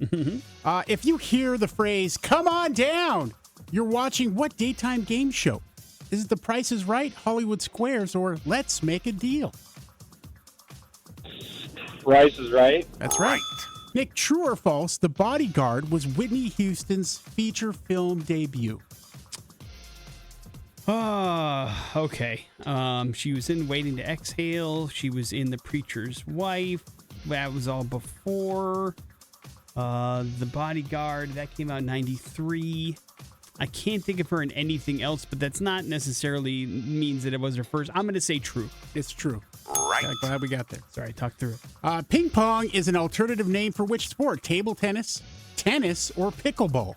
If you hear the phrase, come on down, you're watching what daytime game show? Is it The Price is Right, Hollywood Squares, or Let's Make a Deal? Price is Right. That's right. Nick, true or false, The Bodyguard was Whitney Houston's feature film debut? Okay. She was in Waiting to Exhale. She was in The Preacher's Wife. That was all before. The Bodyguard, that came out in 93. I can't think of her in anything else, but that's not necessarily means that it was her first. I'm going to say true. It's true. Right. Glad we got there. Sorry, talk through it. Ping pong is an alternative name for which sport? Table tennis, tennis, or pickleball?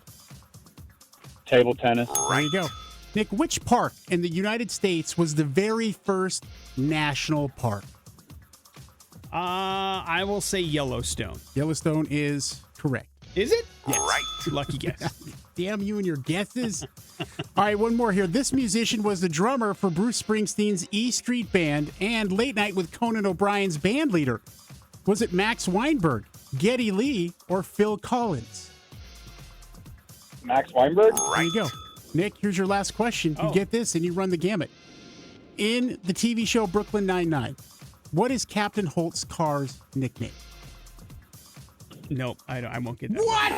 Table tennis. There you go. Nick, which park in the United States was the very first national park? I will say Yellowstone. Yellowstone is correct. Is it? Yes. Right. Lucky guess. Damn you and your guesses. All right, one more here. This musician was the drummer for Bruce Springsteen's E Street Band and Late Night with Conan O'Brien's band leader. Was it Max Weinberg, Geddy Lee, or Phil Collins? Max Weinberg? There you go. Nick, here's your last question. You get this and you run the gamut. In the TV show Brooklyn Nine-Nine, what is Captain Holt's car's nickname? Nope, I won't get that. What?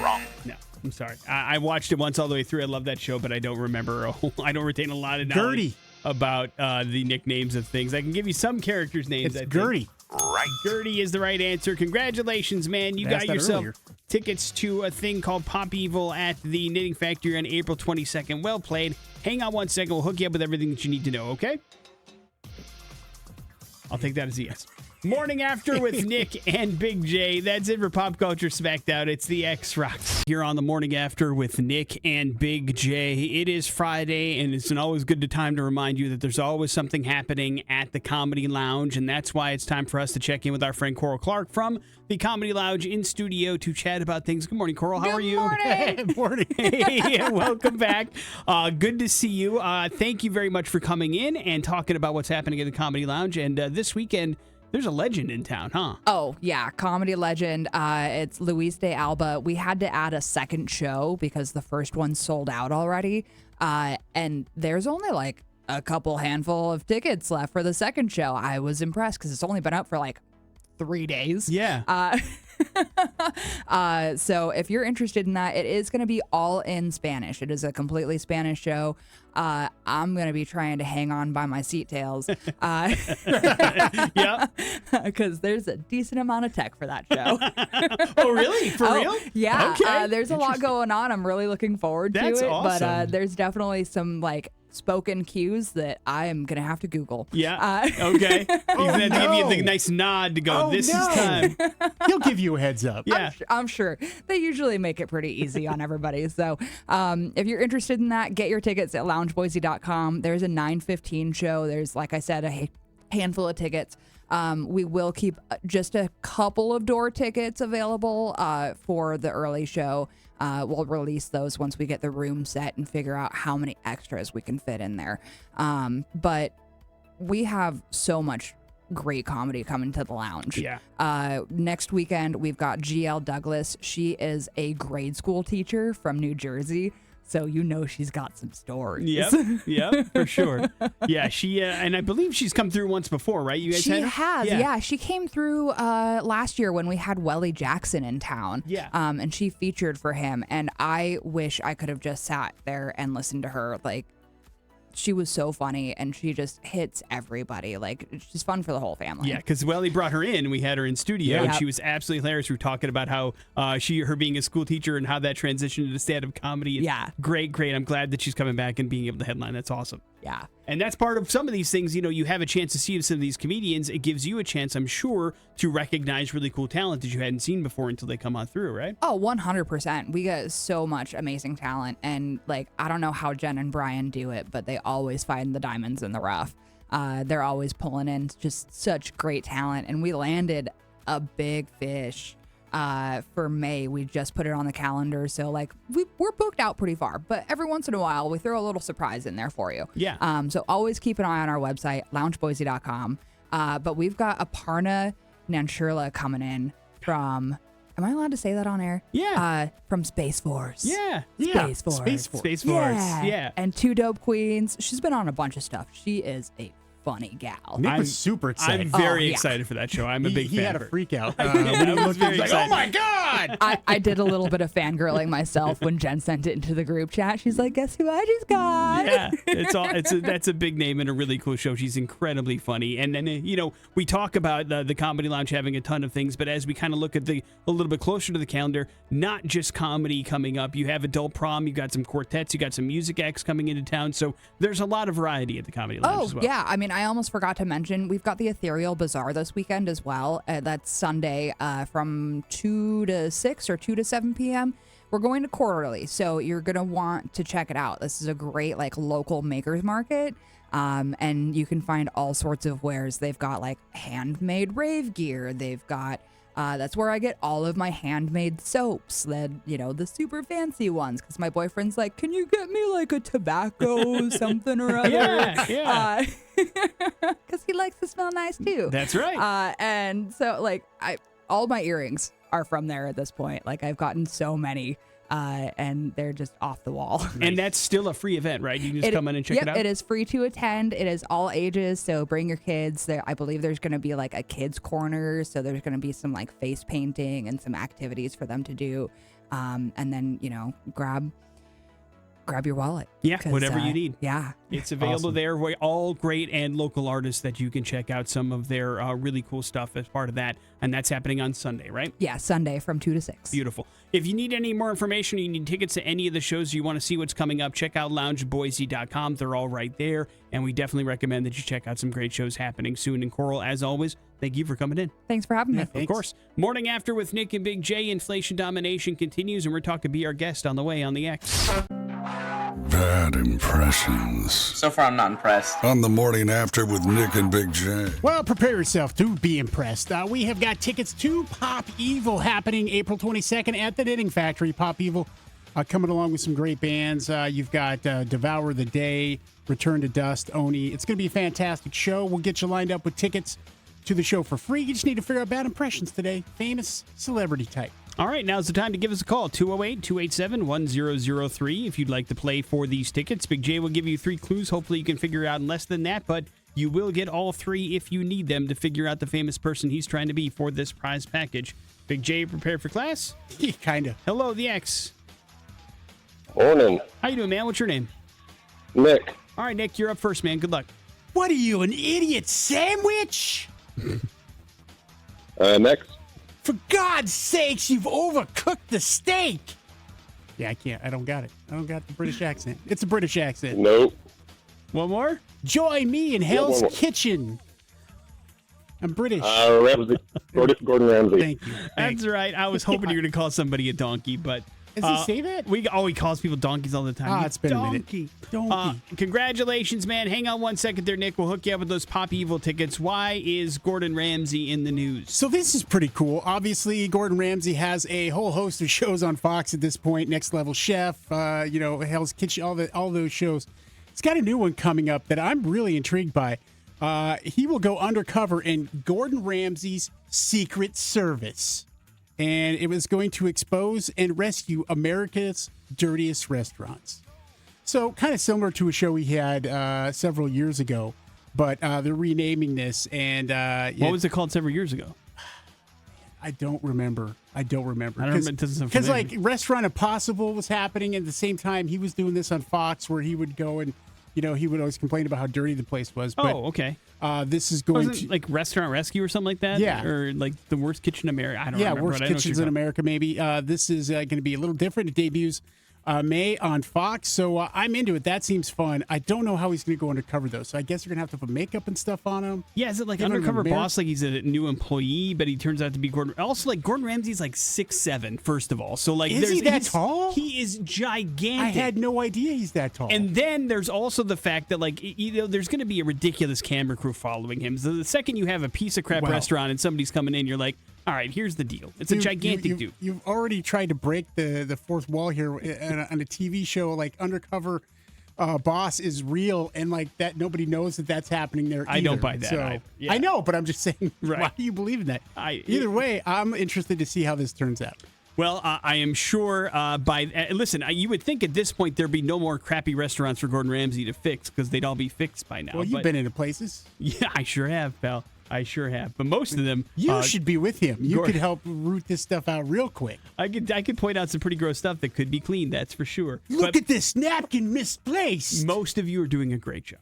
Wrong. No, I'm sorry. I watched it once all the way through. I love that show, but I don't remember. I don't retain a lot of knowledge Gertie. about the nicknames of things. I can give you some characters' names. It's Gertie. Right. Gertie is the right answer. Congratulations, man. You got yourself earlier. tickets to a thing called Pop Evil at the Knitting Factory on April 22nd. Well played. Hang on one second. We'll hook you up with everything that you need to know, okay? I'll take that as a yes. Morning After with Nick and Big J. That's it for Pop Culture Smackdown. It's the X Rocks. Here on the Morning After with Nick and Big J. It is Friday, and it's an always good time to remind you that there's always something happening at the Comedy Lounge, and that's why it's time for us to check in with our friend Coral Clark from the Comedy Lounge in studio to chat about things. Good morning, Coral. How are you? Good morning. Hey, welcome back. Good to see you. Thank you very much for coming in and talking about what's happening at the Comedy Lounge. And this weekend, there's a legend in town, huh? Oh, yeah. Comedy legend. It's Luis de Alba. We had to add a second show because the first one sold out already. And there's only like a couple handful of tickets left for the second show. I was impressed because it's only been up for like 3 days. Yeah. So if you're interested in that, it is going to be all in Spanish. It is a completely Spanish show. I'm going to be trying to hang on by my seat tails. Yeah. Because there's a decent amount of tech for that show. Oh, really? For real? Yeah. Okay. There's a lot going on. I'm really looking forward That's to it. awesome. But there's definitely some like spoken cues that I am going to have to Google. Yeah. Okay. He's going to give you the nice nod to go, this is time. He'll give you a heads up. Yeah. I'm sure they usually make it pretty easy on everybody. So if you're interested in that, get your tickets at loungeboise.com. There's a 9:15 show. There's, like I said, a handful of tickets. We will keep just a couple of door tickets available for the early show. We'll release those once we get the room set and figure out how many extras we can fit in there. But we have so much great comedy coming to the lounge. Yeah. Next weekend, we've got GL Douglas. She is a grade school teacher from New Jersey. So you know she's got some stories. Yep, for sure. Yeah, she and I believe she's come through once before, right? You guys She had her? has, yeah. She came through last year when we had Welly Jackson in town. Yeah. And she featured for him. And I wish I could have just sat there and listened to her. Like, she was so funny, and she just hits everybody. Like, she's fun for the whole family. Yeah, because Welly brought her in. We had her in studio, and Yep. she was absolutely hilarious. We were talking about how her being a school teacher and how that transitioned into stand-up comedy. It's Yeah. great. I'm glad that she's coming back and being able to headline. That's awesome. Yeah. And that's part of some of these things, you have a chance to see some of these comedians. It gives you a chance, I'm sure, to recognize really cool talent that you hadn't seen before until they come on through, right? Oh, 100%. We get so much amazing talent. And, like, I don't know how Jen and Brian do it, but they always find the diamonds in the rough. They're always pulling in just such great talent. And we landed a big fish for May. We just put it on the calendar. So, like, we're booked out pretty far. But every once in a while, we throw a little surprise in there for you. Yeah. So always keep an eye on our website, loungeboise.com. But we've got Aparna Nancherla coming in from... Am I allowed to say that on air? Yeah. From Space Force. Yeah. Space Force. Space Force. Space Force. Yeah. And Two Dope Queens. She's been on a bunch of stuff. She is a funny gal. Nick I'm- was super excited. I'm very yeah. excited for that show. I'm a He big fan had of a her. freak out. I When he was looked, very he was excited. like, oh my God! I did a little bit of fangirling myself when Jen sent it into the group chat. She's like, guess who I just got? Yeah, that's a big name and a really cool show. She's incredibly funny. And then we talk about the Comedy Lounge having a ton of things, but as we kind of look at a little bit closer to the calendar, not just comedy coming up. You have adult prom, you got some quartets, you got some music acts coming into town. So there's a lot of variety at the Comedy Lounge as well. Yeah. I mean, I almost forgot to mention we've got the Ethereal Bazaar this weekend as well. That's Sunday from 2 to 6 or 2 to 7 p.m. We're going to Quarterly, so you're going to want to check it out. This is a great local makers market. And you can find all sorts of wares. They've got handmade rave gear. They've got That's where I get all of my handmade soaps, the super fancy ones. Because my boyfriend's like, can you get me like a tobacco something or other? Yeah. Because he likes to smell nice too. That's right. And so all my earrings are from there at this point. Like I've gotten so many. And they're just off the wall. And that's still a free event, right? You can just come in and check it out? It is free to attend. It is all ages, so bring your kids. I believe there's going to be like a kids corner, so there's going to be some like face painting and some activities for them to do. And then, grab your wallet. Yeah, whatever you need. Yeah. It's available there. All great and local artists that you can check out some of their really cool stuff as part of that. And that's happening on Sunday, right? Yeah, Sunday from 2 to 6. Beautiful. If you need any more information, you need tickets to any of the shows, you want to see what's coming up, check out loungeboise.com. They're all right there. And we definitely recommend that you check out some great shows happening soon. And Coral, as always, thank you for coming in. Thanks for having me. Of course. Morning After with Nick and Big J. Inflation domination continues, and we're talking to be our guest on the way on the X. Bad impressions. So far, I'm not impressed. On the Morning After with Nick and Big J. Well, prepare yourself to be impressed. We have got tickets to Pop Evil happening April 22nd at the Knitting Factory. Pop Evil coming along with some great bands. You've got Devour the Day, Return to Dust, Oni. It's going to be a fantastic show. We'll get you lined up with tickets to the show for free. You just need to figure out bad impressions today. Famous celebrity type. All right, now's the time to give us a call, 208-287-1003. If you'd like to play for these tickets, Big J will give you 3 clues. Hopefully you can figure out in less than that, but you will get all 3 if you need them to figure out the famous person he's trying to be for this prize package. Big J, prepared for class? Kind of. Hello, the X. Morning. How you doing, man? What's your name? Nick. All right, Nick, you're up first, man. Good luck. What are you, an idiot sandwich? Next. For God's sakes, you've overcooked the steak. Yeah, I can't. I don't got it. I don't got the British accent. It's a British accent. Nope. One more? Join me in Hell's Kitchen. I'm British. Ramsey. Gordon Ramsay. Thank you. That's right. I was hoping you were going to call somebody a donkey, but... Does he say that? He calls people donkeys all the time. It's been a minute. Donkey. Congratulations, man. Hang on 1 second there, Nick. We'll hook you up with those Pop Evil tickets. Why is Gordon Ramsay in the news? So this is pretty cool. Obviously, Gordon Ramsay has a whole host of shows on Fox at this point. Next Level Chef, Hell's Kitchen, all those shows. He's got a new one coming up that I'm really intrigued by. He will go undercover in Gordon Ramsay's Secret Service. And it was going to expose and rescue America's dirtiest restaurants. So kind of similar to a show we had several years ago, but they're renaming this. And what was it called several years ago? I don't remember. I don't remember. Because like Restaurant Impossible was happening at the same time. He was doing this on Fox where he would go and, he would always complain about how dirty the place was. But, okay. This is going to like Restaurant Rescue or something like that. Yeah, or like the worst kitchen in America. I don't remember. Worst kitchens in America. Maybe this is going to be a little different. It debuts May on Fox, so I'm into it. That seems fun. I don't know how he's going to go undercover though. So I guess you're going to have to put makeup and stuff on him. Yeah, is it like undercover boss? Like he's a new employee, but he turns out to be Gordon. Also, like Gordon Ramsay's like 6'7", first of all. So like, is he that tall? He is gigantic. I had no idea he's that tall. And then there's also the fact that like there's going to be a ridiculous camera crew following him. So the second you have a piece of crap restaurant and somebody's coming in, you're like, all right, here's the deal. It's a gigantic dude. You've already tried to break the fourth wall here on a TV show. Like undercover boss is real, and like that nobody knows that that's happening there. I don't buy that. So, I know, but I'm just saying. Right. Why do you believe in that? Either way, I'm interested to see how this turns out. Well, I am sure listen, you would think at this point there'd be no more crappy restaurants for Gordon Ramsay to fix because they'd all be fixed by now. Well, you've been into places. Yeah, I sure have, pal. I sure have. But most of them... You should be with him. You could help root this stuff out real quick. I could point out some pretty gross stuff that could be cleaned, that's for sure. Look at this napkin misplaced. Most of you are doing a great job.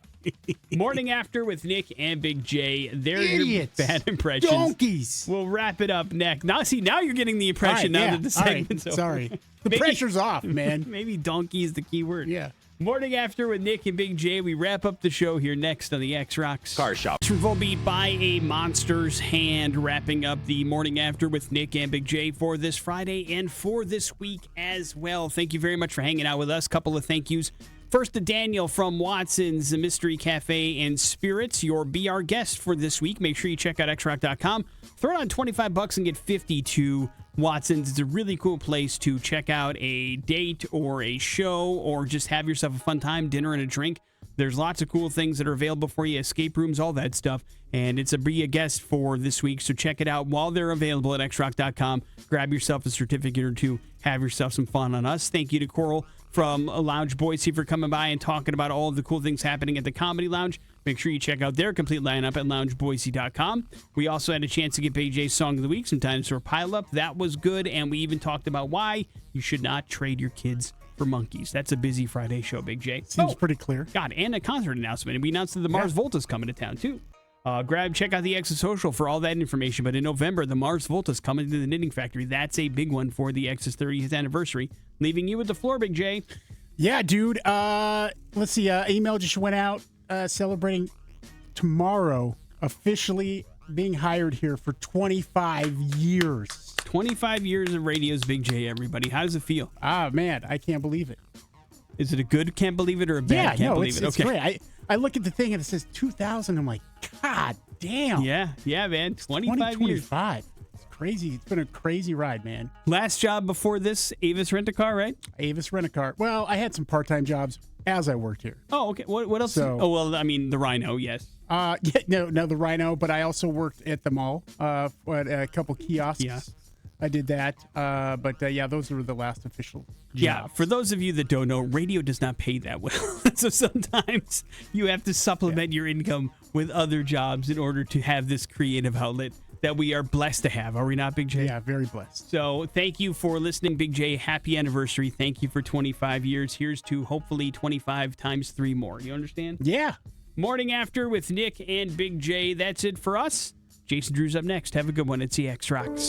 Morning After with Nick and Big J. They're idiots. Your bad impressions. Donkeys. We'll wrap it up next. Now you're getting the impression now that the segment's over. Sorry. The pressure's off, man. Maybe donkey is the key word. Yeah. Morning After with Nick and Big J. We wrap up the show here next on the X Rocks Car Shop. From Volbeat by a monster's hand, wrapping up the Morning After with Nick and Big J for this Friday and for this week as well. Thank you very much for hanging out with us. Couple of thank yous First to Daniel from Watson's Mystery Cafe and Spirits. You'll be our guest for this week. Make sure you check out xrock.com. Throw it on $25 and get 50 to Watson's. It's a really cool place to check out a date or a show or just have yourself a fun time, dinner and a drink. There's lots of cool things that are available for you, escape rooms, all that stuff. And it's a be a guest for this week, so check it out while they're available at xrock.com. Grab yourself a certificate or two. Have yourself some fun on us. Thank you to Coral from Lounge Boise for coming by and talking about all of the cool things happening at the Comedy Lounge. Make sure you check out their complete lineup at loungeboise.com. We also had a chance to get Big J's Song of the Week, some Dinosaur Pileup. That was good, and we even talked about why you should not trade your kids for monkeys. That's a busy Friday show, Big J. Seems pretty clear. God, and a concert announcement. And we announced that the Mars Volta's coming to town, too. Check out the Extra Social for all that information. But in November, the Mars Volta's coming to the Knitting Factory. That's a big one for the X's 30th anniversary. Leaving you with the floor, Big J. Yeah, dude. Let's see. Email just went out celebrating tomorrow officially being hired here for 25 years. 25 years of radio's Big J, everybody. How does it feel? Ah, man, I can't believe it. Is it a good can't believe it or a bad can't believe it? It's great. I look at the thing and it says 2000. I'm like, God damn. Yeah, man. 25 years. It's crazy. It's been a crazy ride, man. Last job before this, Avis Rent-A-Car, right? Avis Rent-A-Car. Well, I had some part-time jobs as I worked here. Oh, okay. What else? So, the Rhino, yes. The Rhino, but I also worked at the mall at a couple kiosks. Yeah. I did that. Those were the last official jobs. Yeah, for those of you that don't know, radio does not pay that well. So sometimes you have to supplement your income with other jobs in order to have this creative outlet that we are blessed to have. Are we not, Big J? Yeah, very blessed. So thank you for listening, Big J. Happy anniversary. Thank you for 25 years. Here's to hopefully 25 times 3 more. You understand? Yeah. Morning After with Nick and Big J. That's it for us. Jason Drew's up next. Have a good one. It's the X Rocks.